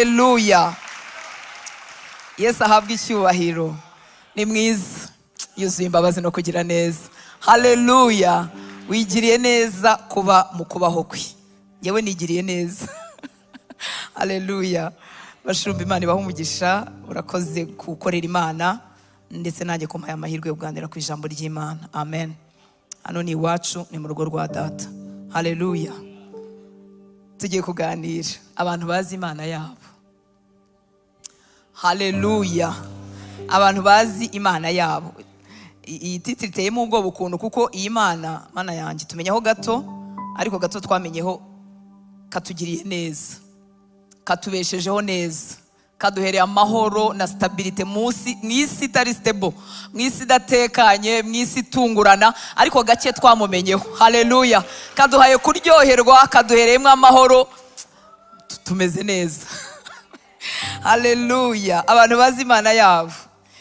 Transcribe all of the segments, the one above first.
Haleluya. Yesu ahabwa icyubahiro. Ni mwiza, yuzuye imbabazi no kugira neza. Haleluya. Wigiriye neza kuba mu kubaho kwe. Yewe nigiriye neza. Haleluya. Bashumba Imana ibaha umugisha, urakoze gukorera Imana ndetse nanjye kumpaye amahirwe yo kuganira ku ijambo ry'Imana. Amen. Hano ni iwacu, ni mu rugo rwa data. Haleluya. Tugiye kuganira abantu bazi Imana yabo. Haleluya. Abantu bazi Imana yabo. Iyi titiri iteyemo ubwoba ukuntu, kuko iyi Mana yanjye tumenyeho gato, ariko gato twamenyeho katugiriye neza, katubeshejeho neza, kaduhereye amahoro na stabilite mwisi itari stable, mwisi idatekanye, mwisi itungurana, ariko gake twamumenyeho. Haleluya. Kaduhaye kuryoherwa, kaduhereyemo amahoro, tumeze neza. Haleluya. Abantu bazi Imana yabo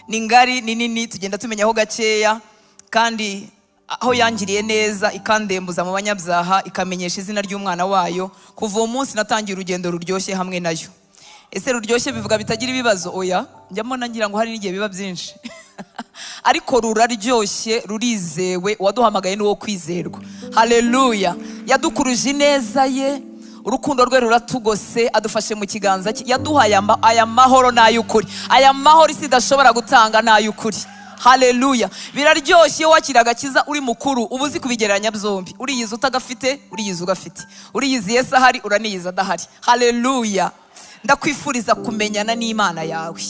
ni ngari, ni nini, tugenda tumenyaho gakeya, kandi aho yangiriye neza ikandembuza mu banyabyaha, ikamenyesha izina ry'umwana wayo. Kuva uwo munsi natangiye urugendo ruryoshye hamwe nayo. Ese ruryoshye bivuga bitagira ibibazo? Oya, njyamo nangira ngo hari n'igihe biba byinshi. Ariko ruraryoshye, rurizewe, waduhamagaye n'uwo kwizerwa. Haleluya. Yadukuruje neza ye, urukundo rwe ruratugose, adufashe mu kiganza cye, yaduhaye aya mahoro n'ay'ukuri. Aya mahoro isi idashobora gutanga n'ay'ukuri. Haleluya. Biraryoshye iyo wakira agakiza uri mukuru, uba uzi kubigereranya byombi. Uriyizi utagafite, uriyizi ugafite. Uriyizi Yesu ahari, uraniyizi adahari. Haleluya. Ndakwifuriza kumenyana n'Imana yawe.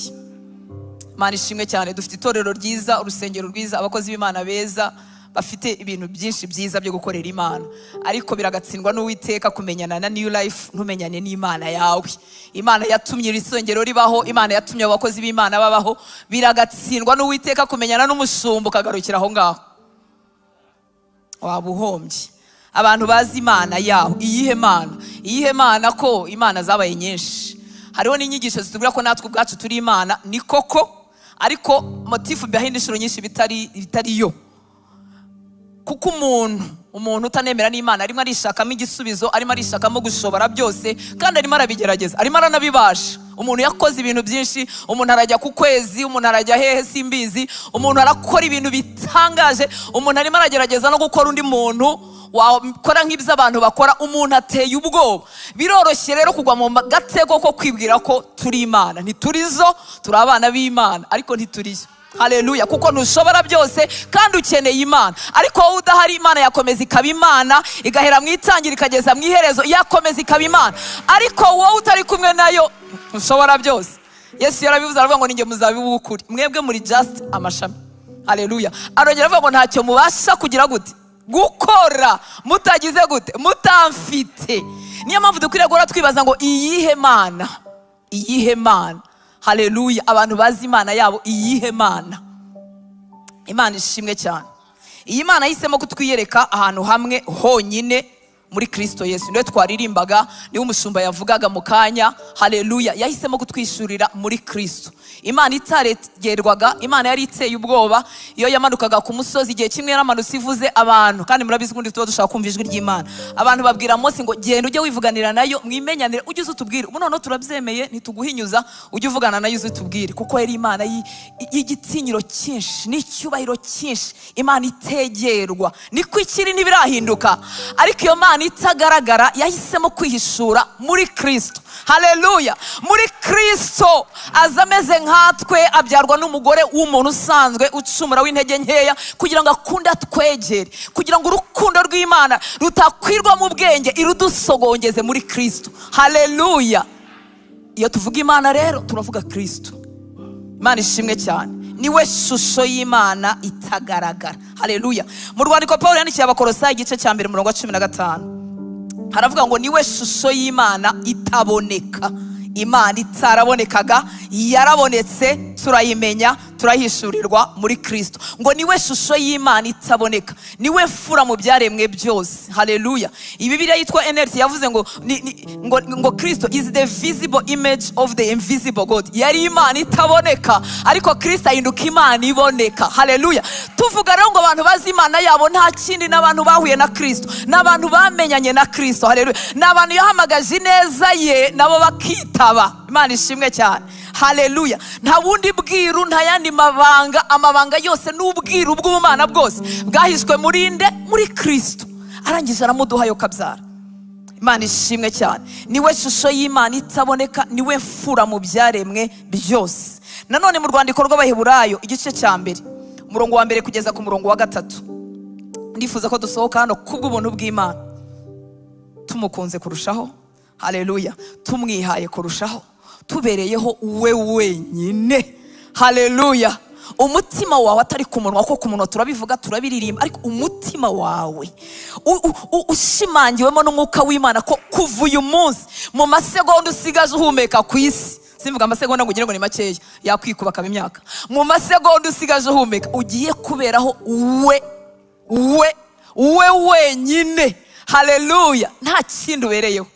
Imana ishimwe cyane. Dufite itorero ryiza, urusengero rwiza, abakozi b'Imana beza, bafite ibintu byinshi byiza byo gukorera Imana. Ariko biragatsindwa n'Uwiteka kumenyana na New Life ntumenyane n'Imana yawe. Imana yatumye iri sengero ribaho, Imana yatumye abakozi b'Imana babaho. Biragatsindwa n'Uwiteka kumenyana n'umushumba ukagarukira aho ngaho. Wabuhombye. Abantu bazi Imana yaho. Iyihe Mana? Iyihe Mana ko Imana zabaye nyinshi? Hariho n'inyigisho zitubwira ko natwe ubwacu turi Imana, ni koko, ariko motifu behind inshuro nyinshi bitari yo. Kuko umuntu utanemera n'Imana arimo arishakamo igisubizo, arimo arishakamo gushobora byose, kandi arimo arabigerageza, arimo aranabibasha. Umuntu yakoze ibintu byinshi, umuntu arajya ku kwezi, umuntu arajya hehe simbizi, umuntu arakora ibintu bitangaje, umuntu arimo aragerageza no gukora undi muntu wakora nk'ibyo abantu bakora. Umuntu ateye ubwoba. Biroroshye rero kugwa mu gatego ko kwibwira ko turi Imana. Ntiturizo, turi abana b'Imana, ariko ntiturizo. Haleluya. Kuko ntushobora byose kandi ukeneye Imana. Ariko wowe udahari, Imana yakomeza ikaba Imana, igahera mu itangira ikageza mu iherezo, yakomeza ikaba Imana. Ariko wowe utari kumwe nayo, ntushobora byose. Yesu yarabivuze, aravuga ngo ninjye muzabibu w'ukuri, mwebwe muri just amashami. Haleluya. Arongera avuga ngo ntacyo mubasha kugira gute, gukora mutagize gute, mutamfite. Niyo mpamvu dukwiriye guhora twibaza ngo iyihe Mana, iyihe Mana. Haleluya. Abantu bazi Imana yabo, iyihe Mana. Imana ishimwe cyane. Iyi Mana yahisemo kutwiyereka ahantu hamwe honyine muri Kristo Yesu. Niwe twaririmbaga, niwe umushumba yavugaga mu kanya. Haleluya. Yahisemo kutwishurira muri Kristo. Imana itaregerwaga, Imana yari iteye ubwoba. Iyo yamanukaga ku musozi, igihe kimwe yaramanutse ivuze abantu, kandi murabizi kundi tuba dushaka kumva ijwi ry'Imana. Abantu babwira Mose ngo genda ujye wivuganira nayo, mwimenyanire, ujye uzutubwire. Ubu noneho turabyemeye, ntituguhinyuza, ujye uvugana nayo uzutubwire. Kuko yari Imana y'igitinyiro cyinshi n'icyubahiro cyinshi, Imana itegerwa. Niko ikiri ntibirahinduka. Ariko iyo Mana itagaragara yahisemo kwihishura muri Kristo. Haleluya. Muri Kristo aza ameze nkatwe, abyarwa n'umugore w'umuntu usanzwe ucumura w'intege nkeya, kugira ngo akunde atwegere, kugira ngo urukundo rw'Imana rutakwirwa mu bwenge, irudusogongeze muri Kristo. Haleluya. Iyo tuvuga Imana rero turavuga Kristo. Imana ishimwe cyane. Niwe shusho y'Imana itagaragara. Haleluya. Mu rwandiko Paulo yandikiye Abakolosayi igice cya 1 umurongo wa 15 haravuga ngo niwe shusho y'Imana itaboneka. Imana itarabonekaga yarabonetse, turayimenya, turahishurirwa muri Kristo. Ngo niwe shusho y'Imana itaboneka, niwe mfura mu byaremwe byose. Haleluya. Bibiliya yitwa NLT yavuze ngo Kristo is the visible image of the invisible God. Yari Imana itaboneka, ariko Kristo ahinduka Imana iboneka. Haleluya. Tuvuga rero ngo abantu bazi Imana yabo nta kindi n'abantu bahuye na Kristo, n'abantu bamenyanye na Kristo. Haleluya. N'abantu yahamagaje neza ye nabo bakitaba. Imana ishimwe cyane. Haleluya. Nta wundi bwiru, nta yandi mabanga. Amabanga yose n'ubwiru bw'Ubumana bwose bwahishwe muri Kristo, arangije aramuduha yo kabyara. Imana ishimwe cyane. Niwe shusho y'Imana itaboneka, niwe mfura mu byaremwe byose. Nanone mu rwandiko rw'Abaheburayo igice cya mbere umurongo wa mbere kugeza ku murongo wa 3, ndifuza ko dusohoka hano kubw'ubuntu bw'Imana, tumukunze kurushaho. Haleluya. Tumwihaye kurushaho, tubereyeho we wenyine. Haleluya. Umutima wawe atari ku munwa, ko ku munwa turabivuga turabiririmba, ariko umutima wawe ushimangiwemo n'umwuka w'Imana ko kuva uyu munsi mu masegonda usigaje uhumeka ku isi, simvuga amasegonda ngo ugire ngo ni makeya yakwikuba kaba imyaka, mu masegonda usigaje uhumeka ugiye kuberaho we wenyine. Haleluya. Nta kindi ubereyeho.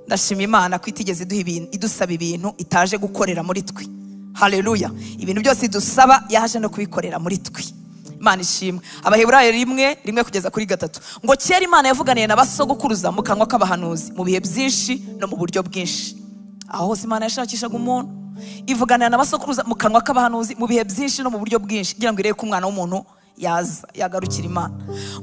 Ndashima Imana ko itigeze idusaba ibintu itaje gukorera muri twe. Haleluya. Ibintu byose idusaba yaje no kubikorera muri twe. Imana ishimwe. Abaheburayo 1 kugeza kuri 3 ngo kera Imana yavuganiye n'abasogokuruza mu kanwa k'abahanuzi mu bihe byinshi no mu buryo bwinshi. Aho hose Imana yashakishaga umuntu, ivuganira n'abasogokuruza mu kanwa k'abahanuzi mu bihe byinshi no mu buryo bwinshi, kugira ngo irebe ko umwana w'umuntu yagarukira Imana.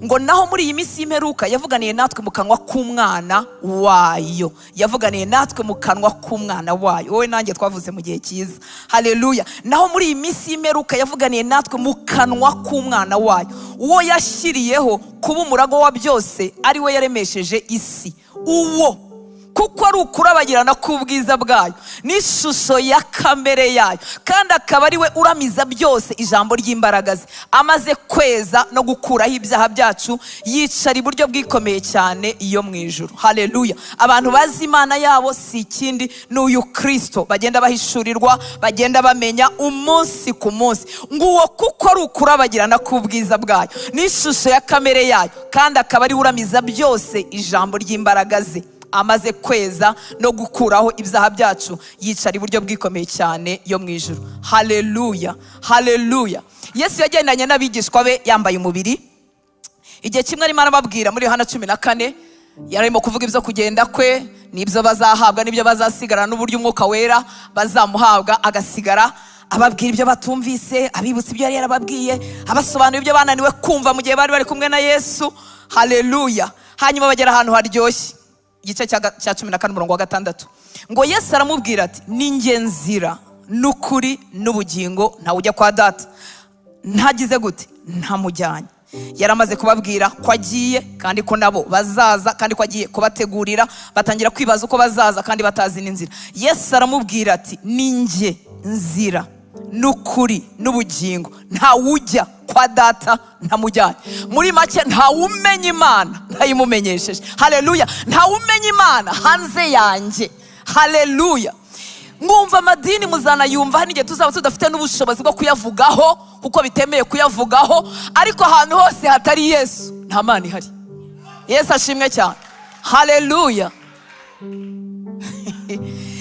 Ngo naho muri iyi minsi y'imperuka yavuganiye natwe mu kanwa k'umwana wayo. Yavuganiye natwe mu kanwa k'umwana wayo. Wowe nanjye twavuze mu gihe cyiza. Haleluya. Naho muri iyi minsi y'imperuka yavuganiye natwe mu kanwa k'umwana wayo, uwo yashyiriyeho kuba umurago wa byose, ari we yaremesheje isi. Uwo kuko ari ukurabagirana k'ubwiza bwayo n'ishusho ya kamere yayo, kandi akaba ari we uramiza byose ijambo ry'imbaraga ze, amaze kweza no gukuraho ibyaha byacu, yicara iburyo bwikomeye cyane iyo mu ijuru. Haleluya. Abantu bazi Imana yabo si ikindi n'uyu Kristo bagenda bahishurirwa, bagenda bamenya umunsi ku munsi. Nguwo kuko ari ukurabagirana k'ubwiza bwayo n'ishusho ya kamere yayo, kandi akaba ari uramiza byose ijambo ry'imbaraga ze, amaze kweza no gukuraho ibyaha byacu, yicara iburyo bwikomeye cyane yo mu ijuru. Haleluya. Haleluya. Yesu yagendanye n'abigishwa be yambaye umubiri. Igihe kimwe arimo arababwira muri Yohana 14, yarimo kuvuga ibyo kugenda kwe, n'ibyo bazahabwa, n'ibyo bazasigara, n'uburyo umwuka wera bazamuhabwa agasigara, ababwira ibyo batumvise, abibutsa ibyo yari yarababwiye, abasobanura ibyo bananiwe kumva mu gihe bari kumwe na Yesu. Haleluya. Hanyuma bagera ahantu haryoshye, igice cya 14 umurongo wa 6, ngo Yesu aramubwira ati ni njye nzira n'ukuri n'ubugingo, ntawe ujya kwa Data ntagize gute, ntamujyanye. Yaramaze kubabwira ko agiye kandi ko nabo bazaza, kandi ko agiye kubategurira. Batangira kwibaza uko bazaza kandi batazi n'inzira. Yesu aramubwira ati ni njye nzira n'ukuri n'ubugingo, ntawe ujya kwa Data ntamujyanye. Muri make ntawe umenya Imana ntayimumenyesheje. Haleluya. Ntawe umenya Imana hanze yanjye. Haleluya. Mwumva amadini muzanayumva hano igihe tuzaba tudafite n'ubushobozi bwo kuyavugaho, kuko bitemeye kuyavugaho, ariko ahantu hose hatari Yesu nta Mana ihari. Yesu ashimwe cyane. Haleluya.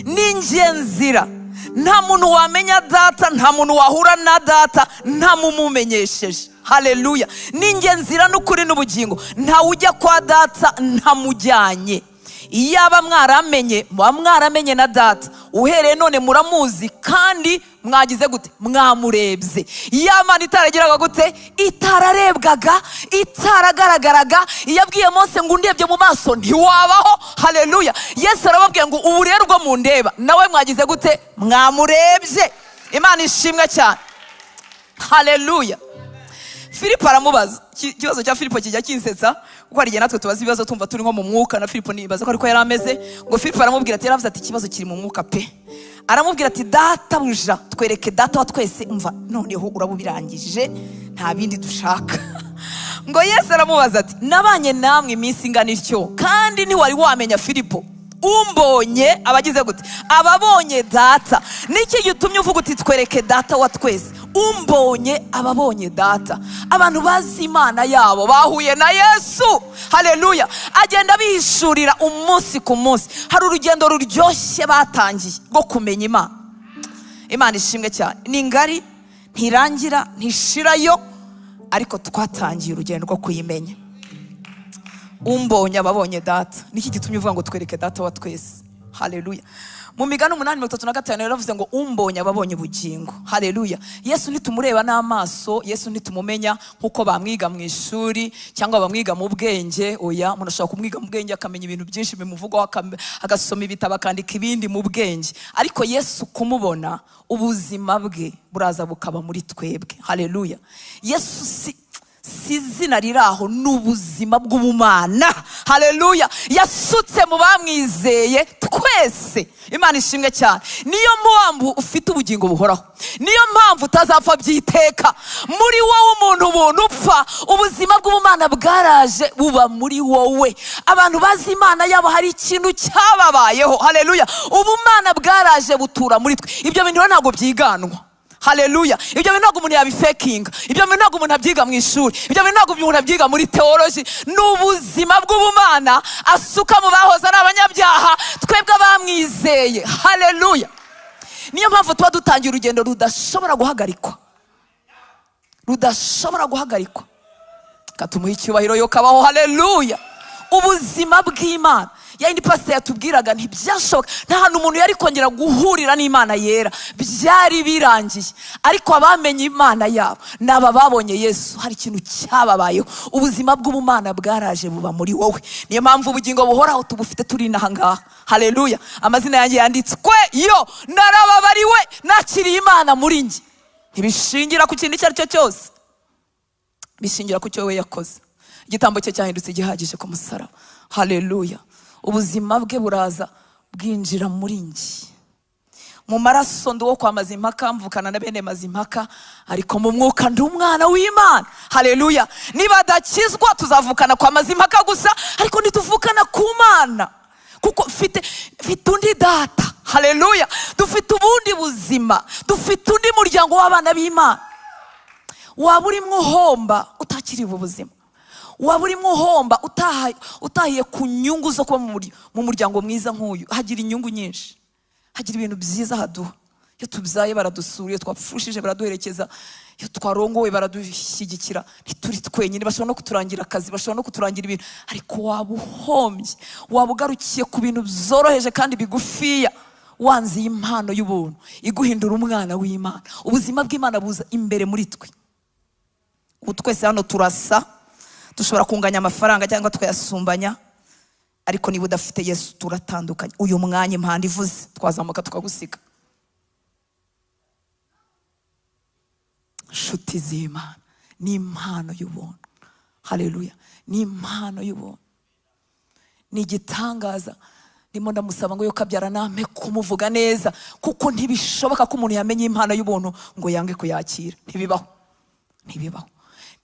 Ni njye nzira. Nta muntu wamenya Data, nta muntu wahura na Data ntamumumenyesheje. Haleluya. Ni njye nzira n'ukuri n'ubugingo, ntawe ujya kwa Data ntamujyanye. Iyaba mwaramenye, muba mwaramenye na Data. Uhereye none muramuzi kandi mwagize gute, mwamurebye. Iyamana itaragiraga gute, itararebwaga, itaragaragaraga. Iyabwiye Mose ngo undebye mu maso ntiwabaho. Haleluya. Yesu arababwiye ngo ubu rero ubwo mundeba nawe mwagize gute, mwamurebye. Imana ishimwe cyane. Haleluya. Filipo aramubaza. Ikibazo cya Filipo kijya kinsetsa, kuko hari igihe natwe tubaza ibibazo tumva turi nko mu mwuka, na Filipo nibaza ko ariko yari ameze. Ngo Filipo aramubwira ati, yaravuze ati ikibazo kiri mu mwuka pe. Aramubwira ati Data buja, twereke Data wa twese, umva noneho urabubirangije nta bindi dushaka. Ngo Yesu aramubaza ati nabanye namwe iminsi ingana ityo, kandi ntiwari wamenya Filipo, umbonye abagize gute? Ababonye data. Niki gitumye uvuga uti twereke data wa twese? Umbonye ababonye data. Abantu bazi Imana yabo bahuye na Yesu. Haleluya. Agenda bihishurira umunsi ku munsi. Hari urugendo ruryoshye batangiye rwo kumenya Imana. Imana ishimwe cyane. Ni ngari, ntirangira, ntishirayo, ariko twatangiye urugendo rwo kuyimenya. Umbonye ababonye data. Niki gitumye uvuga ngo twereke data wa twese? Haleluya. Mu Migani 8:35 yaravuze ngo umbonye ababonye ubugingo. Haleluya. Yesu nitumureba n'amaso, Yesu nitumumenya nkuko bamwiga mu ishuri cyangwa bamwiga mu bwenge. Oya, umuntu ashobora kumwiga mu bwenge akamenya ibintu byinshi bimuvugwaho, agasoma ibitabo akandika ibindi mu bwenge, ariko Yesu kumubona ubuzima bwe buraza bukaba muri twebwe. Haleluya. Yesu si izina riraho, n'ubuzima bw'ubumana. Haleluya. Yasutse mu bamwizeye twese. Imana ishimwe cyane. Niyo mpamvu ufite ubugingo buhoraho, niyo mpamvu utazapfa byiteka. Muri wowe umuntu upfa, ubuzima bw'ubumana bwaraje buba muri wowe. Abantu bazi Imana yabo hari ikintu cyababayeho. Haleluya. Ubumana bwaraje butura muri twe. Ibyo bintu ntabwo byiganwa. Haleluya. Ibyo bintu ntabwo umuntu yabifekinga. Ibyo bintu ntabwo umuntu abyiga mu ishuri. Ibyo bintu ntabwo umuntu abyiga muri theology. N'ubuzima bw'ubumana asuka mu bahoze ari abanyabyaha, twebwe bamwizeye. Haleluya. Niyo mpamvu tuba dutangira urugendo rudashobora guhagarikwa. Rudashobora guhagarikwa. Katumuha icyubahiro yo kabaho. Haleluya. Ubuzima bw'Imana. Yindi pastor yatubwiraga ntibyashoboka, nta hantu umuntu yari kongera guhurira n'Imana yera, byari birangiye. Ariko abamenye Imana yabo naba babonye Yesu, hari ikintu cyababayeho. Ubuzima bw'ubumana bwaraje buba muri wowe. Niyo mpamvu ubugingo buhoraho tubufite turi nahangaha. Haleluya. Amazina yanjye yanditswe yo, narababariwe, nakiriye Imana muri njye. Ntibishingira ku kintu icyo ari cyo cyose, bishingira ku cyo we yakoze. Igitambo cye cyahindutse gihagije ku musaraba. Haleluya. Ubuzima bwe buraza bwinjira muri njye. Mu maraso ndi uwo kwa Mazimpaka, mvukana na bene Mazimpaka, ariko mu mwuka ndi umwana w'Imana. Haleluya. Niba adakizwa tuzavukana kwa Mazimpaka gusa, ariko ntituvukana ku Mana, kuko mfite undi data. Haleluya. Dufite ubundi buzima, dufite undi muryango w'abana b'Imana. Waba urimo uhomba utakiri ubu buzima, waba urimo uhomba utahiye ku nyungu zo kuba mu muryango mwiza nk'uyu. Hagira inyungu nyinshi, hagira ibintu byiza haduha. Iyo tubyaye baradusura, iyo twapfushije baraduherekeza, iyo twarongowe baradushyigikira. Ntituri twenyine, bashobora no kuturangira akazi, bashobora no kuturangira ibintu. Ariko waba uhombye, waba ugarukiye ku bintu byoroheje kandi bigufiya, wanze impano y'ubuntu iguhindura umwana w'Imana. Ubuzima bw'Imana buza imbere muri twe. Ubu twese hano turasa, dushobora kunganya amafaranga cyangwa tukayasumbanya, ariko niba udafite Yesu turatandukanye. Uyu mwanya impanda ivuze twazamuka tukagusiga. Nshuti z'Imana, ni impano y'ubuntu. Haleluya. Ni impano y'ubuntu, ni igitangaza. Ndimo ndamusaba ngo yo kabyara nampe kumuvuga neza, kuko ntibishoboka ko umuntu yamenye impano y'ubuntu ngo yange kuyakira. Ntibibaho.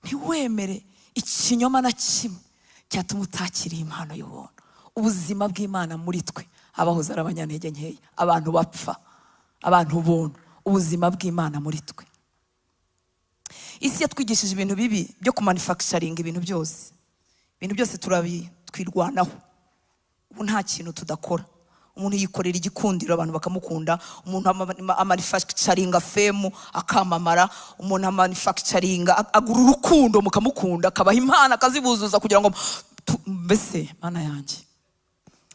Ntiwemere ikinyoma na kimwe cyatuma utakiriye impano y'ubuntu. Ubuzima bw'Imana muri twe abahoze ari abanyantege nkeya, abantu bapfa, abantu buntu. Ubuzima bw'Imana muri twe. Isi yatwigishije ibintu bibi byo kumanufacturing ibintu byose. Ibintu byose twirwanaho. Ubu nta kintu tudakora. Umuntu yikorera igikundiro abantu bakamukunda, umuntu amanufacturing fame akamamara, umuntu amanufacturing agura urukundo mukamukunda, akabaha impano akazibuzuza kugira ngo mbese Mana yanjye.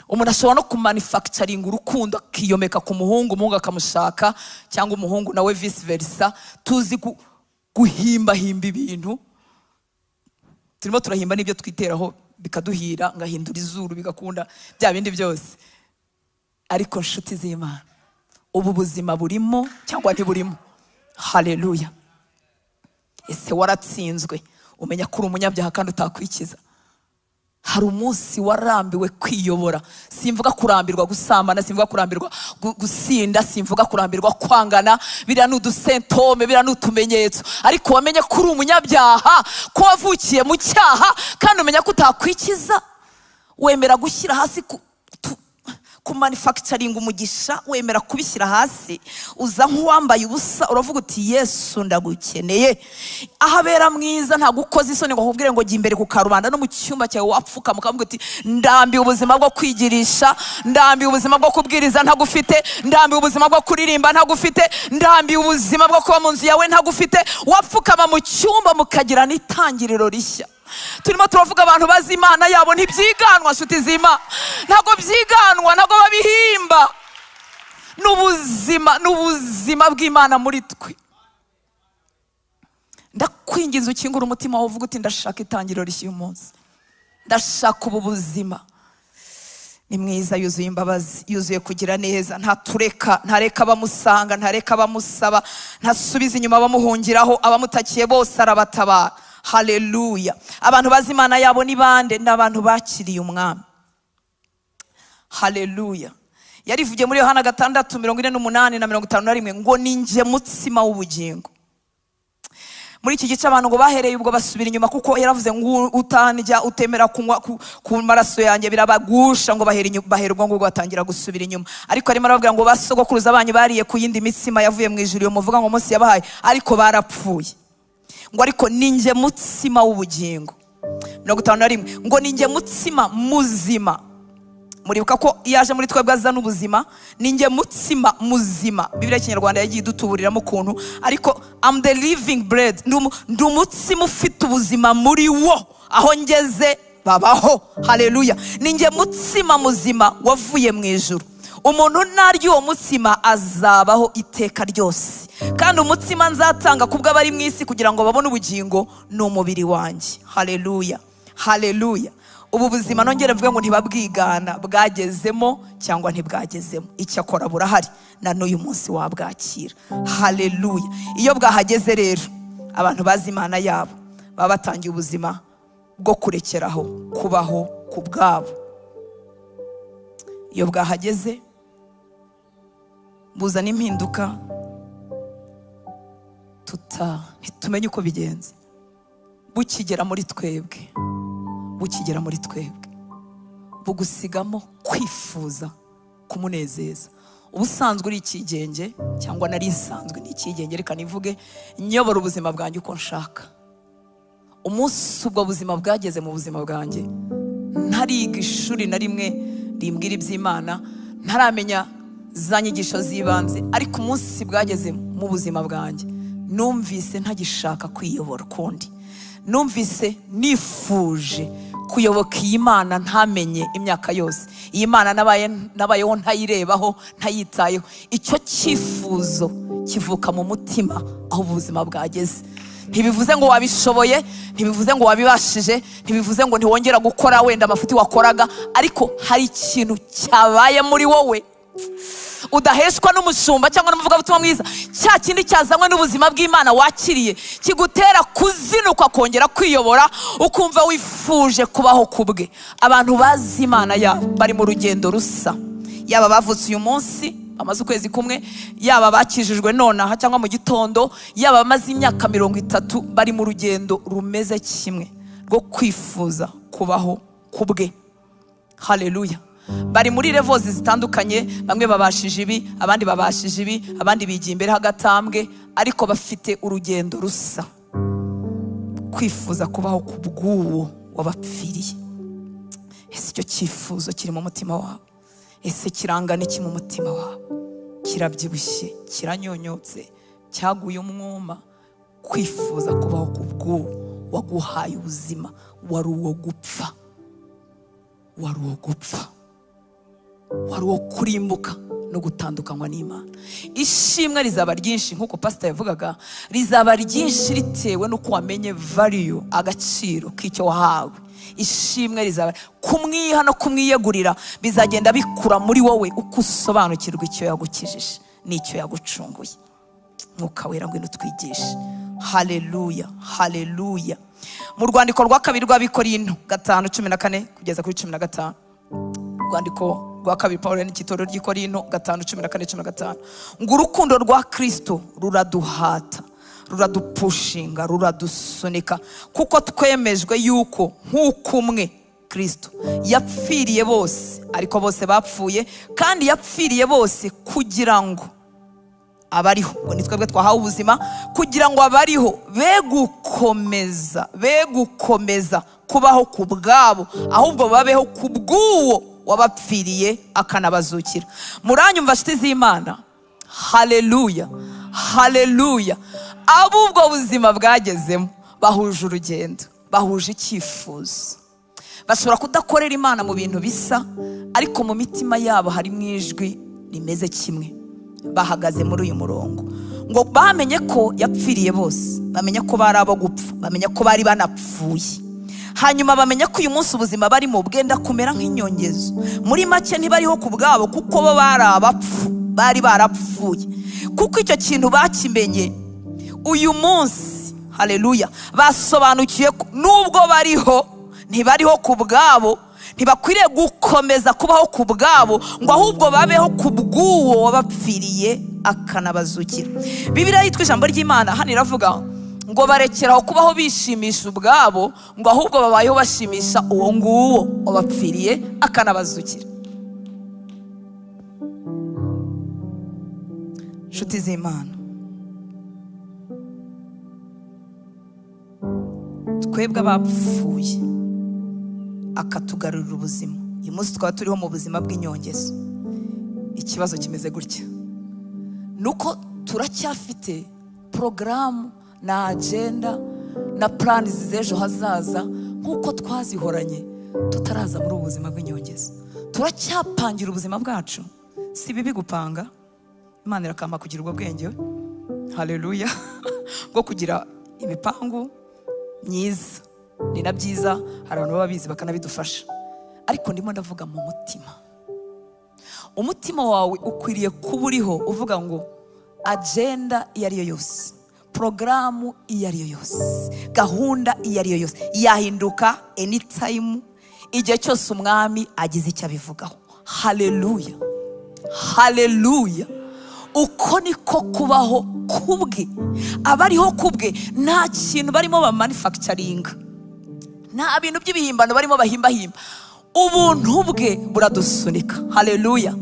Umuntu ashobora no kumanufacturing urukundo akiyomeka ku muhungu, umuhungu akamushaka, cyangwa umuhungu nawe vice versa. Tuzi guhimba ibintu, turimo turahimba n'ibyo twiteraho bikaduhira, ngahindura izuru bigakunda, bya bindi byose. Ariko nshuti z'Imana, ubu buzima burimo cyangwa ntiburimo? Haleluya. Ese waratsinzwe umenya ko uri umunyabyaha kandi utakwikiza? Hari umunsi warambiwe kwiyobora. Simvuga kurambirwa gusambana, simvuga kurambirwa gusinda, simvuga kurambirwa kwangana. Biriya ni udusentome, biriya ni utumenyetso. Ariko wamenye ko uri umunyabyaha, ko wavukiye mu cyaha kandi umenya ko utakwikiza. Wemera gushyira hasi kumanufacturing umugisha, wemera kubishyira hasi, uza nk'uwambaye ubusa, uravuga uti Yesu ndagukeneye. Ahabera mwiza ntabwo ukoze isoni ngo akubwire ngo jya imbere ku karubanda, no mu cyumba cyawe wapfuka mukavuga uti ndambiye ubuzima bwo kwigirisha, ndambiye ubuzima bwo kubwiriza ntagufite, ndambiye ubuzima bwo kuririmba ntagufite, ndambiye ubuzima bwo kuba mu nzu yawe ntagufite. Wapfukama mu cyumba mukagira n'itangiriro rishya. Turimo turavuga abantu bazi Imana yabo, ntibyiganwa nshuti z'Imana, ntabwo byiganwa, ntabwo babihimba. N'ubuzima bw'Imana muri twe. Ndakwinginze ukingura umutima wawe uvuga uti ndashaka itangiriro rishya uyu munsi, ndashaka ubu buzima. Ni mwiza, yuzuye imbabazi, yuzuye kugira neza, ntareka bamusanga, ntareka bamusaba, ntasubiza inyuma bamuhungiraho, abamutakiye bose arabatabara. Haleluya. Abantu bazi Imana yabo ni bande? N'abantu bakiriye umwami. Haleluya. Yarivugiye muri Yohana 6:48 na 51 ngo ninjye mutsima w'ubugingo. Muri iki gice abantu ngo bahereye ubwo basubira inyuma, kuko yaravuze ngo utanjya utemera kunywa ku maraso yanjye birabagusha, ngo bahera ubwo ngo batangira gusubira inyuma. Ariko arimo aravuga ngo basogokuruza banyu bariye ku yindi mitsima yavuye mu ijuru, yo muvuga ngo umunsi yabahaye, ariko barapfuye. Ngo ariko ninjye mutsima w'ubugingo. 51 ngo ninjye mutsima muzima. Muribuka ko yaje muri twebwe azana ubuzima. Ninjye mutsima muzima. Bibiliya y'Ikinyarwanda yagiye dutuburiramo ukuntu, ariko I'm the living bread. Ndi umutsima ufite ubuzima muri wo, aho ngeze babaho. Haleluya. Ninjye mutsima muzima wavuye mu ijuru. Umuntu naryo uwo mutsima azabaho iteka ryose, kandi umutsima nzatanga kubwo abari mu isi kugira ngo babone ubugingo ni umubiri wanjye. Haleluya, haleluya. Ubu buzima nongere mvuge ngo ntibabwigana, bwagezemo cyangwa ntibwagezemo, icyakora burahari na n'uyu munsi wabwakira. Haleluya. Iyo bwahageze rero, abantu bazi Imana yabo baba batangiye ubuzima bwo kurekeraho kubaho ku bwabo. Iyo bwahageze buzana impinduka ntitumenye uko bigenze. Bukigera muri twebwe, bugusigamo kwifuza kumunezeza. Ubusanzwe uri ikigenge, cyangwa nari nsanzwe ni ikigenge, reka nivuge nyobora ubuzima bwanjye uko nshaka. Umunsi ubwo buzima bwageze mu buzima bwanjye, ntariga ishuri na rimwe rimbwira iby'Imana, ntaramenya za nyigisho z'ibanze, ariko umunsi bwageze mu buzima bwanjye, numvise ntagishaka kwiyobora ukundi. Numvise nifuje kuyoboka iyi Mana ntamenye imyaka yose. Iyi Mana nabayeho ntayirebaho, ntayitayeho. Icyo cyifuzo kivuka mu mutima aho ubuzima bwageze. Ntibivuze ngo wabishoboye, ntibivuze ngo wabibashije, ntibivuze ngo ntiwongera gukora wenda amafuti wakoraga, ariko hari ikintu cyabaye muri wowe udaheshwa n'umushumba cyangwa n'umuvugabutumwa mwiza, cya kindi cyazanywe n'ubuzima bw'Imana wakiriye, kigutera kuzinukwa kongera kwiyobora, ukumva wifuje kubaho kubwe. Abantu bazi Imana yabo bari mu rugendo rusa, yaba bavutse uyu munsi amaze ukwezi kumwe, yaba bakijijwe nonaha cyangwa mu gitondo, yaba bamaze imyaka 30, bari mu rugendo rumeze kimwe rwo kwifuza kubaho kubwe. Haleluya. Bari muri levels zitandukanye, bamwe babashije ibi, abandi babashije ibi, abandi bigiye imbere hagatambwe, ariko bafite urugendo rusa, kwifuza kubaho kubw'uwo wabapfiriye. Ese icyo cyifuzo kiri mu mutima wabo? Ese kirangana iki mu mutima wabo? Kirabyibushye, kiranyonyotse, cyaguye umwuma? Kwifuza kubaho kubw'uwo waguhaye ubuzima, wari uwo gupfa, wari uwo gupfa, wari uwo kurimbuka no gutandukanywa n'Imana. Ishimwe rizaba ryinshi, nk'uko pastor yavugaga, rizaba ryinshi ritewe n'uko wamenye value, agaciro k'icyo wahawe. Ishimwe rizaba kumwiha no kumwiyegurira, bizagenda bikura muri wowe uko usobanukirwa icyo yagukijije n'icyo yagucunguye. Mwuka wera ngwino twigishe. Haleluya, haleluya. Mu rwandiko rwa kabiri rw'Abikorinto 5:14 kugeza kuri 15, rwandiko rwa kabiri Paulo n'Itorero ry'Ikorinto 5:14-15, ngo urukundo rwa Kristo ruraduhata, ruradupushinga, ruradusunika, kuko twemejwe yuko nk'uko umwe Kristo yapfiriye bose, ariko bose bapfuye, kandi yapfiriye bose kugira ngo abariho, ngo ni twebwe twahawe ubuzima, kugira ngo abariho be gukomeza kubaho ku bwabo, ahubwo babeho ku bw'uwo wabapfiriye akanabazukira. Muranyumva nshuti z'Imana? Haleluya, haleluya. Abubwo buzima bwagezemo bahuje urugendo, bahuje icyifuzo. Bashobora kudakorera Imana mu bintu bisa, ariko mu mitima yabo harimo ijwi rimeze kimwe. Bahagaze muri uyu murongo ngo bamenye ko yapfiriye bose, bamenye ko bari abo gupfa, bamenye ko bari banapfuye, hanyuma bamenye ko uyu munsi ubuzima barimo bwenda kumera nk'inyongezo. Muri make ntibariho ku bwabo, kuko bo bari abapfu, bari barapfuye. Kuko icyo kintu bakimenye uyu munsi, haleluya, basobanukiye ko nubwo bariho ntibariho ku bwabo, ntibakwiriye gukomeza kubaho ku bwabo, ngo ahubwo babeho ku bw'uwo wabapfiriye akanabazukira. Bibiliya yitwa ijambo ry'Imana hano iravuga ngo barekeraho kubaho bishimisha ubwabo, ngo ahubwo babayeho bashimisha uwo nguwo wabapfiriye akanabazukira. Nshuti z'Imana, twebwe abapfuye akatugarurira ubuzima, uyu munsi twaba turiho mu buzima bw'inyongezo. Ikibazo kimeze gutya, nuko turacyafite porogaramu na agenda na plani z'ejo hazaza nk'uko twazihoranye tutaraza muri ubu buzima bw'inyongezo. Turacyapangira ubuzima bwacu. Si bibi gupanga, Imana irakampa kugira ubwo bwenge, haleluya, bwo kugira imipangu myiza. Ni na byiza, hari abantu baba bizi bakanabidufasha, ariko ndimo ndavuga mu mutima. Umutima wawe ukwiriye kuba uriho uvuga ngo agenda iyo ari yo yose, porogaramu iyo ari yo yose, gahunda iyo ari yo yose yahinduka anytime, igihe cyose umwami agize icyo abivugaho. Haleluya, haleluya. Uko niko kubaho kubwe. Abariho kubwe nta kintu barimo bamanufacturinga, nta bintu by'ibihimbano barimo bahimbahimba. Ubuntu bwe buradusunika. Haleluya.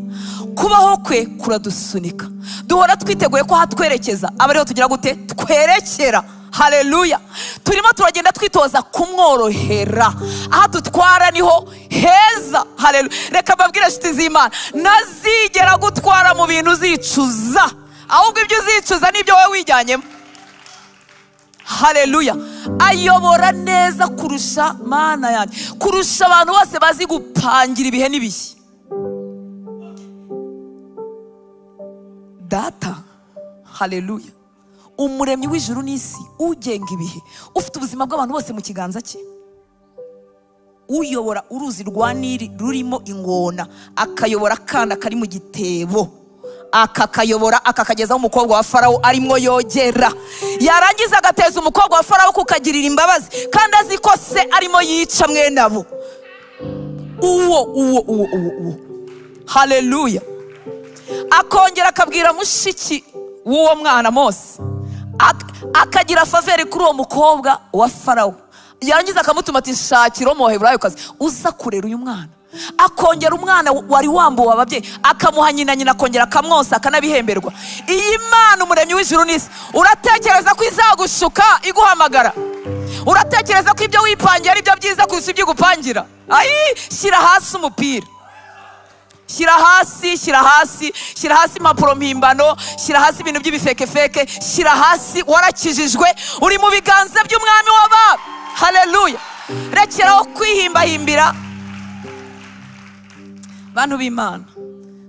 Kubaho kwe kuradusunika. Duhora twiteguye ko hatwerekeza, abariho tugira gute? Twerekera. Haleluya. Turimo turagenda twitoza kumworohera, aha tutwara niho heza. Haleluya. Reka mbabwire nshuti z'Imana, ntazigera gutwara mu bintu uzicuza, ahubwo ibyo uzicuza nibyo wowe wijyanyemo. Haleluya. Ayobora neza kurusha, Mana yanjye, kurusha abantu bose bazi gupangira ibihe n'ibihe. Data, haleluya, umuremyi w'ijuru n'isi, ugenga ibihe, ufite ubuzima bw'abantu bose mu kiganza cye, uyobora uruzi rwa Nili rurimo ingona, akayobora akana kari mu gitebo, akakayobora akakagezaho umukobwa wa Farawo arimo yogera, yarangiza agateza umukobwa wa Farawo kukagirira imbabazi, kandi azi ko se arimo yica mwene abo. Uwo haleluya. Akongera akabwira mushiki w'uwo mwana Mose, akagira faveri kuri uwo mukobwa wa Farawo, yarangiza akamutuma ati shakira umuheburayokazi uza kurera uyu mwana. Akongera umwana wari wambuwe ababyeyi akamuha nyina akongera akamwosa akanabihemberwa. Iyi Mana umuremyi w'ijuru n'isi, uratekereza ko izagushuka iguhamagara? Uratekereza ko ibyo wipangira ari byo byiza kurusha ibyo gupangira? Shyira hasi umupira, shyira hasi impapuro mpimbano, shyira hasi ibintu by'ibifekefeke, shyira hasi. Warakijijwe, uri mu biganza by'umwami w'abami. Haleluya. Rekeraho kwihimbahimbira. Bantu b'Imana,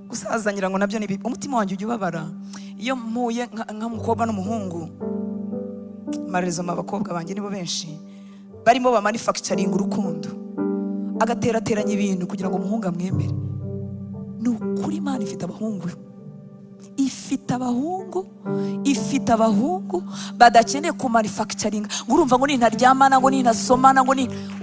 gusazanyira ngo nabyo ni bibi. Umutima wanjye ujya ubabara iyo mpuye nk'umukobwa n'umuhungu. Amarezo abakobwa banjye nibo benshi barimo bamanufacturing urukundo, agaterateranya ibintu kugira ngo umuhungu amwemere. Ni ukuri Imana ifite abahungu, ifite abahungu badakeneye kumanufacturing. Ngo urumva ngo nintaryamana, ngo nintasomana, ngo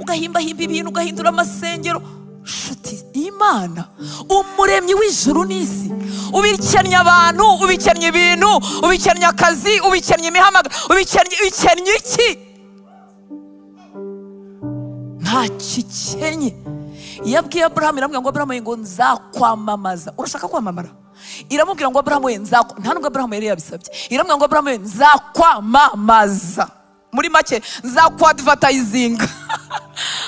ugahimbahimba ibintu, ugahindura amasengero. Shuti Imana umuremyi w'ijuru n'isi, ubikennye abantu, ubikennye ibintu, ubikennye akazi, ubikennye imihamagaro, ubikennye iki? nta kikenye. Yabwiye Aburahamu, iramubwira ngo Aburahamu ngo nzakwamamaza. Urashaka kwamamara? Iramubwira ngo Aburahamu nta nubwo Aburahamu yari yabisabye. Iramubwira ngo Aburahamu nzakwamamaza. Muri make nzakwadvertisinga.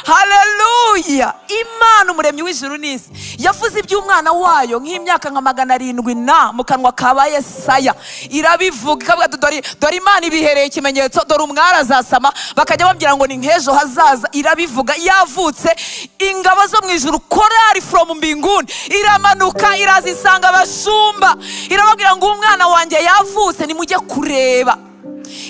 Haleluya! Imana umuremyi w'ijuru n'isi yavuze iby'umwana wayo nk'imyaka nka 700 mu kanwa ka Yesaya. Irabivuga ikavuga dore Imana ibihereye ikimenyetso, dore umwari azasama, bakajya bambwira ngo ni nk'ejo hazaza. Irabivuga yavutse, ingabo zo mu ijuru, korari from mbinguni iramanuka iraza isanga abashumba, irababwira ngo umwana wanjye yavutse, nimujye kureba.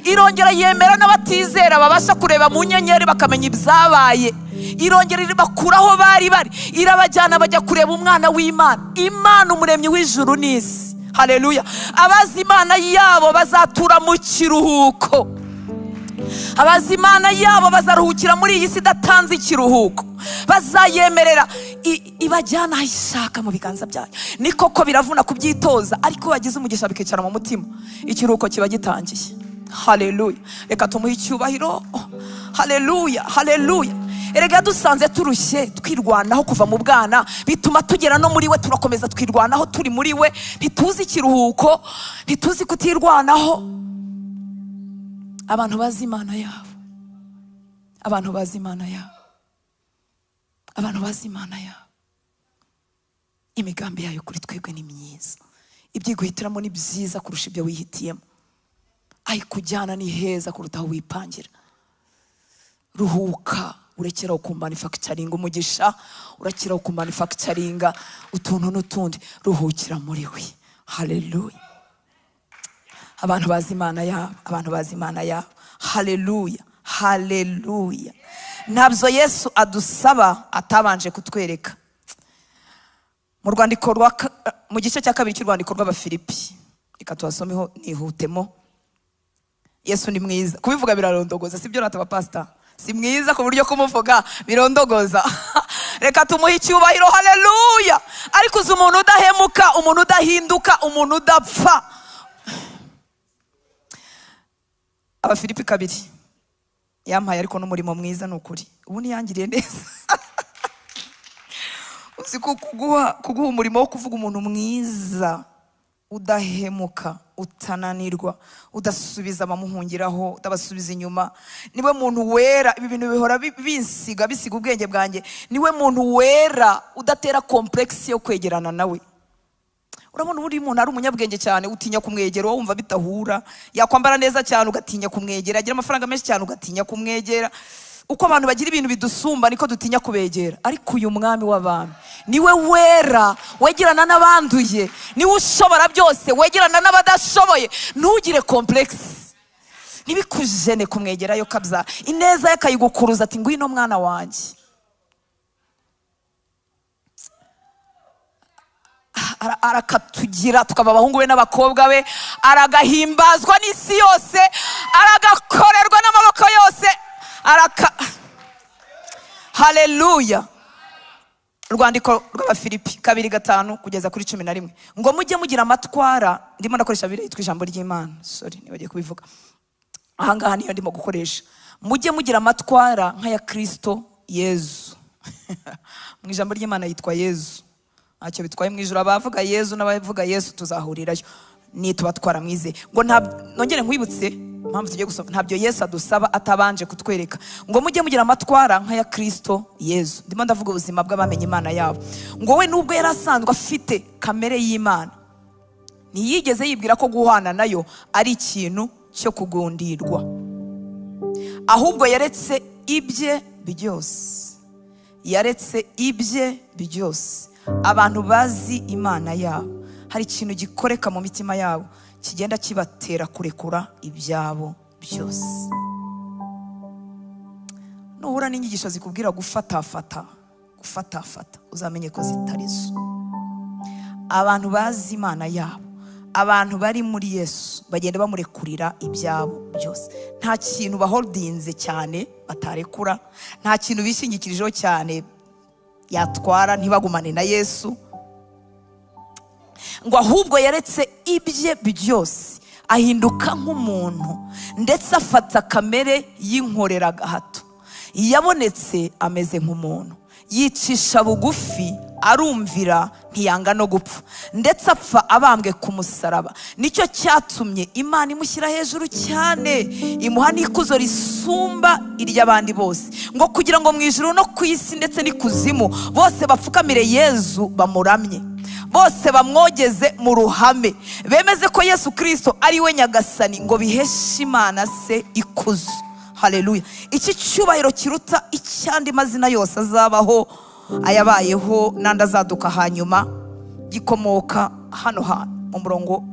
Irongera yemera n'abatizera babasha kureba mu nyenyeri bakamenya ibyabaye. Irongera ibakuraho bari irabajyana bajya kureba umwana w'Imana. Imana umuremyi w'ijuru n'isi. Haleluya! Abazi Imana yabo bazatura mu kiruhuko. Abazi Imana yabo bazaruhukira muri iyi si idatanze ikiruhuko. Bazayemerera ibajyana aho ishaka mu biganza byayo. Ni koko biravuna kubyitoza, ariko bagize umugisha bikicara mu mutima, ikiruhuko kiba gitangiye. Haleluya! Reka tumuhe icyubahiro. Haleluya, haleluya. Erega dusanze turushye twirwanaho kuva mu bwana, bituma tugera no muri we turakomeza twirwanaho turi muri we. Ntituzi ikiruhuko, ntituzi kutirwanaho. Abantu bazi Imana yabo, abantu bazi Imana yabo, abantu bazi Imana yabo, imigambi yayo kuri twebwe ni myiza. Ibyo guhitiramo ni byiza kurusha ibyo wihitiyemo. Ay kujyana ni heza kuruta aho wipangira. Ruhuka, urekeraho kumanufacturing umugisha, urekeraho kumanufacturing utuntu n'utundi, ruhukira muri we. Haleluya! Abantu bazi Imana yabo, abantu bazi Imana yabo. Haleluya, haleluya. Ntabwo Yesu adusaba atabanje kutwereka. Mu rwandiko mu gice cya 2 cy'urwandiko rw'Abafilipi, reka tuhasomeho nihutemo. Yesu ni mwiza, kubivuga birarondogoza, sibyo nataba pastor? Si mwiza ku buryo kumuvuga birondogoza. Reka tumuhe icyubahiro. Haleluya! Ariko uzi umuntu udahemuka, umuntu udahinduka, umuntu udapfa. Abafilipi 2 yampaye ariko n'umurimo mwiza n'ukuri. Ubu niyangiriye neza. Uzi kuguha umurimo wo kuvuga umuntu mwiza, udahemuka, utananirwa, udasubiza abamuhungiraho, udabasubiza inyuma. Niwe muntu wera. Ibi bintu bihora bisiga ubwenge bwanjye. Niwe muntu wera udatera complex yo kwegerana nawe. Urabona buri muntu ari umunyabwenge cyane, utinya kumwegera, wumva bitahura. Yakwambara neza cyane ugatinya kumwegera, agira amafaranga menshi cyane ugatinya kumwegera. Uko abantu bagira ibintu bidusumba niko dutinya kubegera. Ariko uyu mwami w'abantu niwe wera, wegerana n'abanduye. Niwe ushobora byose, wegerana n'abadashoboye. Ntugire complex, ntibikujene kumwegerayo kabza. Ineza yakayigukuruza ati ngwino mwana wanjye. Arakatugira tukaba abahungu be n'abakobwa be, aragahimbazwa n'isi yose, aragakorerwa n'amaboko yose. Haleluya! Urwandiko rw'Abafilipi 2:5 kugeza kuri 11 ngo mujye mugira amatwara. Ndimo ndakoresha biretwa ijambo ry'Imana, sorry nibagiye kubivuga. Ahangaha niyo ndimo gukoresha. Mujye mugira amatwara nk'aya Kristo Yesu. Mu ijambo ry'Imana yitwa Yesu. Ntacyo bitwaye mu ijuru abavuga Yesu n'abavuga Yesu tuzahurirayo. Ni tubatwara mwize. Ngo nongere nkwibutse mpamvu tugiye gusoma. Ntabyo Yesu adusaba atabanje kutwereka. Ngo mujye mugira amatwara nk'aya Kristo Yesu. Ndimo ndavuga ubuzima bw'abamenye Imana yabo. Ngo we nubwo yari asanzwe afite kamere y'Imana, ntiyigeze yibwira ko guhana nayo ari ikintu cyo kugundirwa. Ahubwo yaretse ibye byose. Yaretse ibye byose. Abantu bazi Imana yabo, hari ikintu gikoreka mu mitima yabo kigenda kibatera kurekura ibyabo byose. Nuhura n'inyigisho zikubwira gufatafata, uzamenye ko zitarizo. Abantu bazi Imana yabo, abantu bari muri Yesu bagenda bamurekurira ibyabo byose. Nta kintu baholdinze cyane batarekura, nta kintu bishingikirijeho cyane yatwara ntibagumane na Yesu. Ngo ahubwo yaretse ibye byose, ahinduka nk'umuntu, ndetse afata kamere y'inkorera gahato. yabonetse ameze nk'umuntu, yicisha bugufi, arumvira, ntiyanga no gupfa, ndetse apfa abambwe ku musaraba. Nicyo cyatumye Imana imushyira hejuru cyane, imuha n'ikuzo risumba iry'abandi bose, ngo kugira ngo mu ijuru no ku isi ndetse n'ikuzimu bose bapfukamire Yezu bamuramye, bose bamwogeze mu ruhame, bemeze ko Yesu Kristo ari we nyagasani, ngo biheshe Imana se ikuzo. Haleluya. Iki cyubahiro kiruta icyandi mazina yose azabaho, ayabayeho n'andi azaduka hanyuma, gikomoka hano mu murongo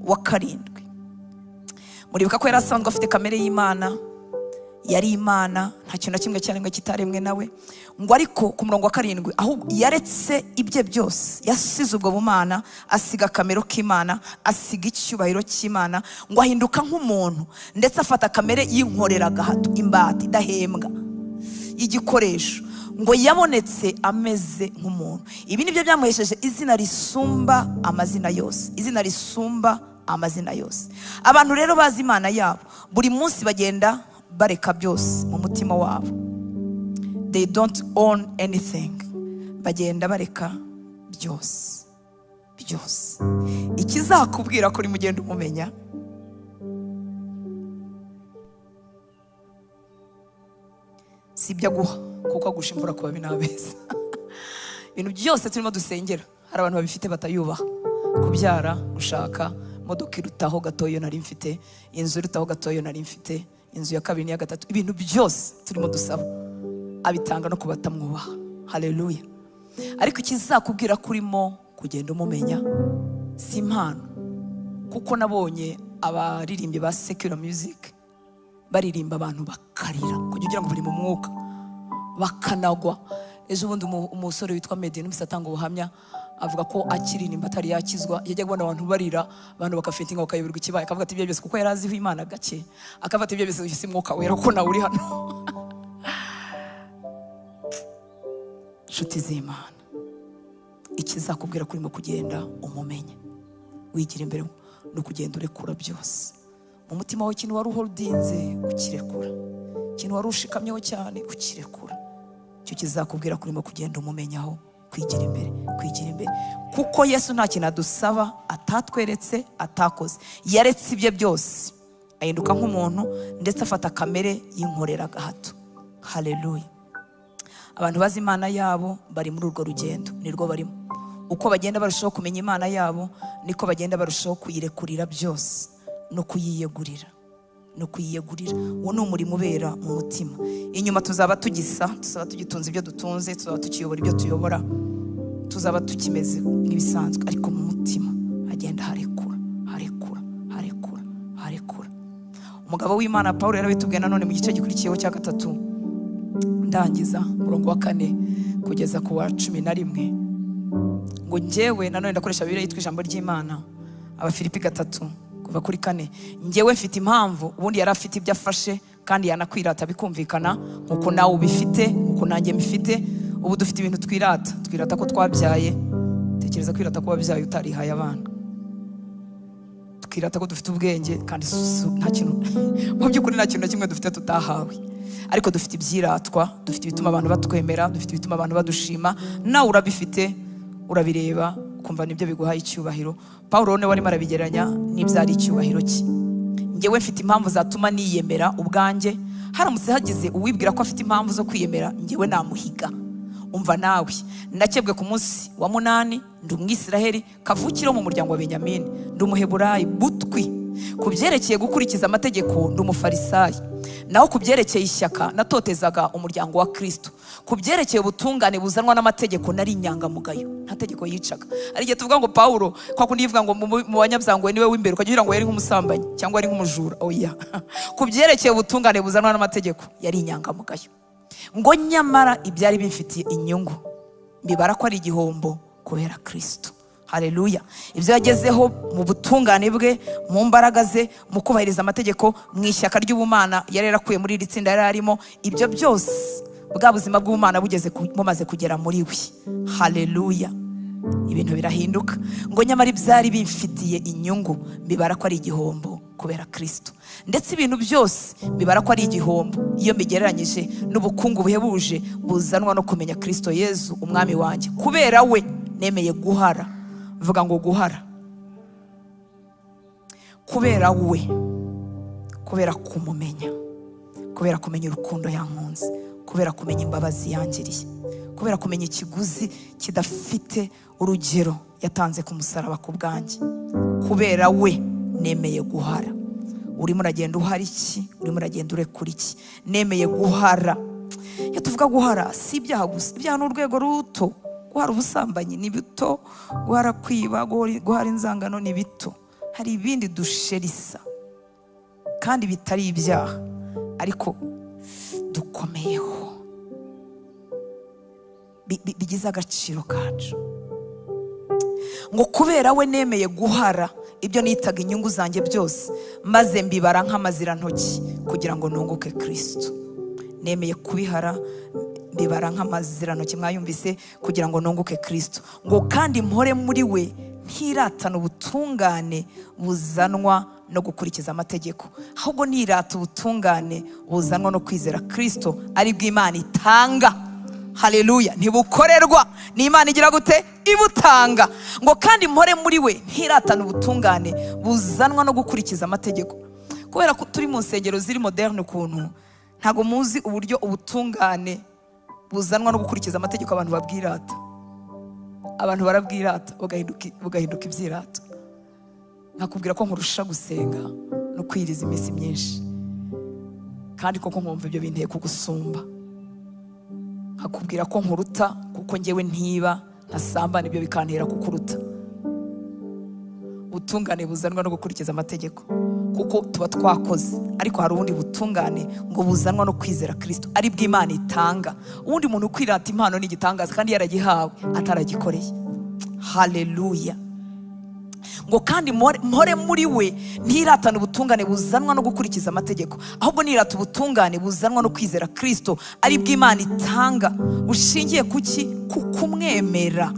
wa 7. Muribuka ko yari asanzwe afite kamere y'Imana, yari Imana, nta kintu na kimwe cyaremwe kitaremwe nawe, ngo ariko ku murongo wa 7 ahubwo yaretse ibye byose, yasize ubwo bumana, asiga kamere k'Imana, asiga icyubahiro cy'Imana, ngo ahinduka nk'umuntu, ndetse afata kamere y'inkorera gahato, imbata idahembwa, y'igikoresho, ngo yabonetse ameze nk'umuntu. Ibi nibyo byamuhesheje izina risumba amazina yose, izina risumba amazina yose. Abantu rero bazi Imana yabo buri munsi bagenda bareka byose mu mutima wabo. They don't own anything. Bagenda bareka byose. Ikizakubwira ko uri mugenda umumenya, si ibyo aguha, kuko agusha imvura ku babi n'abeza. Ibintu byose turimo dusengera, hari abantu babifite batayubaha. Kubyara, gushaka, imodoka irutaho gatoyo nari mfite, inzu irutaho gatoyo nari mfite, inzu ya 2 n'iya 3, ibintu byose turimo dusaba abitanga no kubatamwubaha. Haleluya. Ariko ikizakubwira ko urimo kugenda umumenya si impano, kuko nabonye abaririmbyi ba secular music baririmba abantu bakarira, kugira ngo bari mu mwuka, bakanagwa. Ejo bundi umusore witwa Meddy n'umisa atanga ubuhamya, avuga ko akiririmba atari yakizwa, yajya kubona abantu barira, abantu bakafetinga bakayoberwa ikibaye, akavuga ati ibyo byose kuko yari aziho Imana gake, akafata ibyo byose bifise umwuka wera, kuko nawe uri hano. Nshuti z'Imana, ikizakubwira ko urimo kugenda umumenye, wigira imbere, no kugenda urekura byose mu mutima wawe. Ikintu wari uholdinze ukirekura, ikintu wari ushikamyeho cyane ukirekura, icyo kizakubwira ko urimo kugenda umumenyaho. Kwigira imbere, kuko Yesu nta kintu adusaba atatweretse, atakoze. Yaretse ibye byose, ahinduka nk'umuntu, ndetse afata kamere y'inkorera gahato. Haleluya. Abantu bazi Imana yabo bari muri urwo rugendo, nirwo barimo. Uko bagenda barushaho kumenya Imana yabo, niko bagenda barushaho kuyirekurira byose no kuyiyegurira. Uwo ni umurimo ubera mu mutima. Inyuma tuzaba tugitunze ibyo dutunze, tuzaba tukiyobora ibyo tuyobora, tuzaba tukimeze nk'ibisanzwe, ariko mu mutima agenda harekura. Umugabo w'Imana Paulo yarabitubwiye nanone mu gice gikurikiyeho cya 3, ndangiza murongo wa 4 kugeza ku wa 11, ngo njyewe nanone ndakoresha Bibiliya yitwa ijambo ry'Imana, Abafilipi 3 kuva kuri 4. Njyewe mfite impamvu, ubundi yari afite ibyo afashe kandi yanakwirata bikumvikana, nkuko nawe ubifite, nkuko nanjye mbifite. Ubu dufite ibintu twirata ko twabyaye. Tekereza kwirata ko wabyaye utarihaye abana, twirata ko dufite ubwenge, kandi nta kintu mu by'ukuri nta kintu na kimwe dufite tutahawe. Ariko dufite ibyiratwa, dufite ibituma abantu batwemera, dufite ibituma abantu badushima. Nawe urabifite, urabireba, ukumva nibyo biguhaye icyubahiro. Paulo ne wari marabigeranya n'ibyari icyubahiro cye. Njyewe mfite impamvu zatuma niyemera ubwanjye. Haramutse hagize uwibwira ko afite impamvu zo kwiyemera, njyewe namuhiga. Umva nawe, ndakebwe ku munsi wa 8, ndi Umwisiraheli kavukiro mu muryango wa Benyamini, ndi Umuheburayi butwi. Ku byerekeye gukurikiza amategeko ndi Umufarisayi, naho ku byerekeye ishyaka natotezaga umuryango wa Kristo. Ku byerekeye ubutungane buzanwa n'amategeko nari inyangamugayo, nta tegeko yicaga. Ari igihe tuvuga ngo Paulo kwa kundi yivuga ngo mu banyabyango niwe w'imbere, ukagira ngo yari nk'umusambanyi cyangwa ari nk'umujura. Oya, ku byerekeye ubutungane buzanwa n'amategeko yari inyangamugayo. Ngo nyamara ibyari bimfitiye inyungu mbibara ko ari igihombo kubera Kristo. Haleluya. Ibyo yagezeho mu butungane bwe, mu mbaraga ze, mu kubahiriza amategeko, mu ishyaka ry'ubumana yari yarakuye muri iri tsinda yari arimo, ibyo byose bwa buzima bw'ubumana bumaze kugera muri we. Haleluya. Ibintu birahinduka. Ngo nyamara ibyari bimfitiye inyungu mbibara ko ari igihombo kubera Kristo. Ndetse ibintu byose bibara ko ari igihombo iyo mbigereranyije n'ubukungu buhebuje buzanwa no kumenya Kristo Yesu umwami wanjye. Kubera we nemeye guhara. Vuga ngo guhara. Kubera we, kubera kumumenya, kubera kumenya urukundo yankunze, kubera kumenya imbabazi yangiriye, kubera kumenya ikiguzi kidafite urugero yatanze ku musaraba ku bwanjye. Kubera we nemeye guhara. Urimo uragenda uhara iki? Urimo uragenda urekura iki? Nemeye guhara. Iyo tuvuga guhara si ibyaha gusa. Ibyaha ni urwego ruto. Guhara ubusambanyi ni bito, guhara kwiba, guhara inzangano ni bito. Hari ibindi dusherisa kandi bitari ibyaha ariko dukomeyeho, bigize agaciro kacu. Ngo kubera we nemeye guhara ibyo nitaga inyungu zanjye byose, maze mbibara nk'amazirantoki kugira ngo nunguke Kristo. Nemeye kubihara mbibara nk'amazirantoki, mwayumvise, kugira ngo nunguke Kristo. Ngo kandi mpore muri we ntiratana ubutungane buzanwa no gukurikiza amategeko, ahubwo nirata ubutungane buzanwa no kwizera Kristo ari bw'Imana itanga. Haleluya. Ntibukorerwa, ni Imana igira gute? Ibutanga. Ngo kandi mpore muri we ntiratana ubutungane buzanwa no gukurikiza amategeko. Kubera ko turi mu nsengero ziri moderne ukuntu, ntago muzi uburyo ubutungane buzanwa no gukurikiza amategeko abantu babwirata. Abantu barabwirata bugahinduka ibyirato. Nkakubwira ko nkurusha gusenga no kwiriza iminsi myinshi, kandi koko nkumva ibyo binteye kugusumba. Nkakubwira ko nkuruta kuko njyewe ntiba ntasamba, nibyo bikantera kukuruta. Ubutungane buzanwa no gukurikiza amategeko kuko tuba twakoze, ariko hari ubundi butungane ngo buzanwa no kwizera Kristo ari bw'Imana itanga. Ubundi muntu kwirata impano n'igitangaza kandi yaragihawe ataragikoreye. Haleluya. Ngo kandi mpore muri we ntiratana ubutungane buzanwa no gukurikiza amategeko, ahubwo nirata ubutungane buzanwa no kwizera Kristo ari bw'Imana itanga, bushingiye kuki? Ku kumwemera.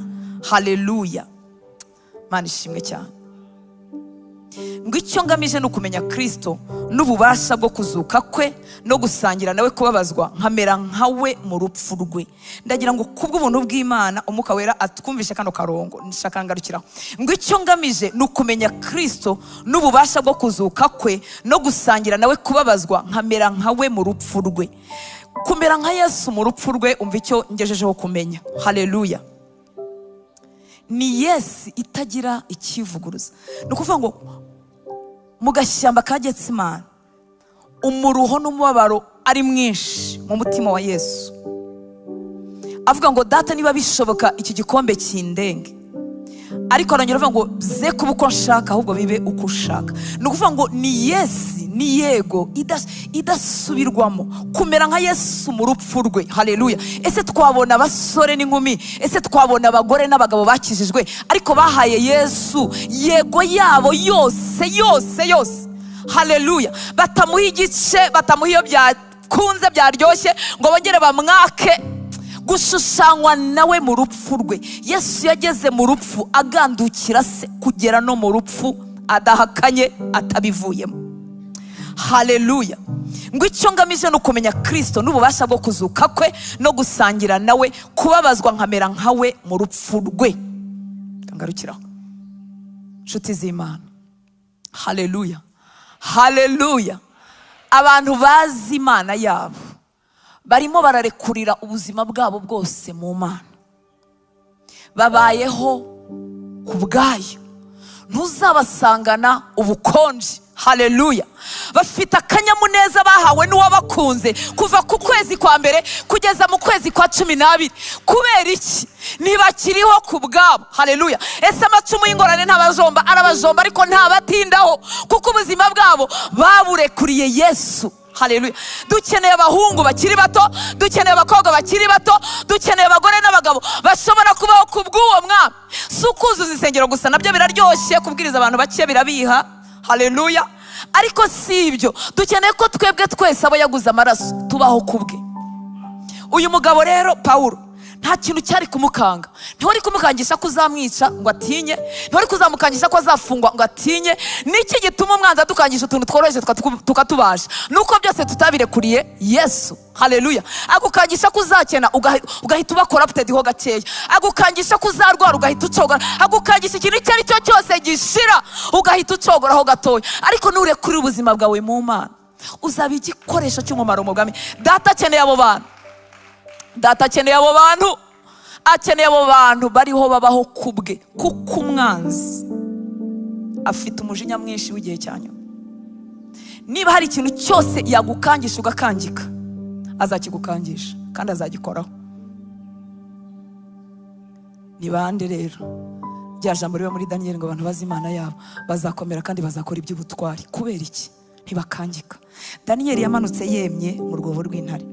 Haleluya. Mana ishimwe cyane. Ngo icyo ngamije ni ukumenya Kristo n'ububasha bwo kuzuka kwe no gusangira nawe kubabazwa nkamera nkawe mu rupfu rwe. Ndagira ngo kubw'ubuntu bw'Imana Umwuka Wera atwumvishe kano karongo nshaka ngarukiraho. Ngo icyo ngamije ni ukumenya Kristo n'ububasha bwo kuzuka kwe no gusangira nawe kubabazwa nkamera nkawe mu rupfu rwe. Kumera nka Yesu mu rupfu rwe, umva icyo ngejejeho kumenya. Haleluya. Ni Yesu itagira ikivuguruza. Ni ukuvuga ngo mu gashyamba ka Getsemani umuruho n'umubabaro ari mwinshi mu mutima wa Yesu, avuga ngo data niba bishoboka iki gikombe kindenge, ariko arongera avuga ngo ze kuba uko nshaka ahubwo bibe uko ushaka. Ni ukuvuga ngo ni Yesu, ni yego idasubirwamo, kumera nka Yesu mu rupfu rwe. Haleluya. Ese twabona abasore n'inkumi, ese twabona abagore n'abagabo bakijijwe ariko bahaye Yesu yego yabo yose yose yose. Haleluya. Batamuha igice, batamuha iyo byakunze byaryoshye ngo bongere bamwake, gushushanywa nawe mu rupfu rwe. Yesu yageze mu rupfu agandukira se kugera no mu rupfu adahakanye atabivuyemo. Haleluya. Ngo icyo ngamije ni ukumenya Kristo n'ububasha bwo kuzuka kwe no gusangira nawe kubabazwa nkamera nkawe mu rupfu rwe. Ngarukiraho nshuti z'Imana. Haleluya. Haleluya. Abantu bazi Imana yabo barimo bararekurira ubuzima bwabo bwose mu Mana, babayeho ku bwayo. Ntuzabasangana ubukonje. Haleluya. Bafite akanyamuneza bahawe n'uwabakunze kuva ku kwezi kwa mbere kugeza mu kwezi kwa 12. Kubera iki? Ntibakiriho ku bwabo. Haleluya. Ese amacumu y'ingorane ntabajomba, arabajomba ariko ntabatindaho kuko ubuzima bwabo baburekuriye Yesu. Haleluya. Dukeneye abahungu bakiri bato, dukeneye abakobwa bakiri bato, dukeneye abagore n'abagabo bashobora kubaho ku bw'uwo mwami. Si ukuzuza insengero gusa, nabyo biraryoshye, kubwiriza abantu bake birabiha. Haleluya. Ariko si ibyo, dukeneye ko twebwe twese abo yaguze amaraso tubaho kubwe. Uyu mugabo rero Pawulo nta kintu cyari kumukanga. Ntiwari kumukangisha ko uzamwica ngo atinye, ntiwari kuzamukangisha ko azafungwa ngo atinye. Niki gituma umwanzi adukangisha utuntu tworoheje tukatubasha? Nuko byose tutabirekuriye Yesu. Haleluya. Agukangisha ko uzakena ugahita uba corrupted ho gakeya, agukangisha ko uzarwara ugahita ucogora, agukangisha ikintu icyo ari cyo cyose gishira ugahita ucogoraho gatoya. Ariko nurekurira ubuzima bwawe mu Mana, uzaba igikoresho cy'umumaro mu bwami. Data akeneye abo bantu. Data akeneye abo bantu. Akeneye abo bantu bariho babaho kubwe, kuko umwanzi afite umujinya mwinshi w'igihe cyanyuma. Niba hari ikintu cyose yagukangisha ugakangika, azakigukangisha kandi azagikoraho. Ni bande rero? Rya jambo riba muri Daniyeli ngo abantu bazi Imana yabo bazakomera kandi bazakora iby'ubutwari. Kubera iki? Ntibakangika. Daniyeli yamanutse yemye mu rwobo rw'intare,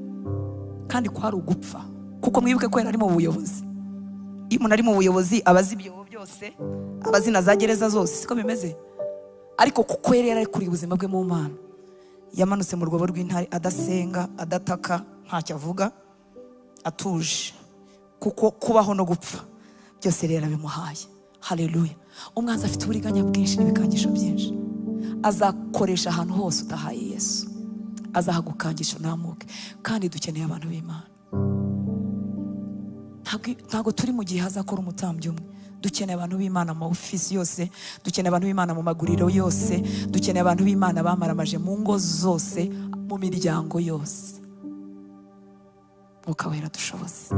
kandi kwari ugupfa, kuko mwibuke ko yari ari mu buyobozi. Iyo umuntu ari mu buyobozi abazi ibyobo byose, abazi na za gereza zose, siko bimeze. Ariko kuko yari yarekuriye ubuzima bwe mu Mana, yamanutse mu rwobo rw'intare adasenga, adataka, ntacyo avuga, atuje, kuko kubaho no gupfa byose rero bimuhaye. Haleluya. Umwanzi afite uburiganya bwinshi n'ibikangisho byinshi. Azakoresha ahantu hose udahaye Yesu, azahagukangisha unamuke. Kandi dukeneye abantu b'Imana. Ntago turi mu gihe hazakora umutambyi umwe. Dukeneye abantu b'Imana mu ofisi yose, dukeneye abantu b'Imana mu maguriro yose, dukeneye abantu b'Imana bamaramaje mu ngo zose, mu miryango yose. Mwuka Wera dushoboze.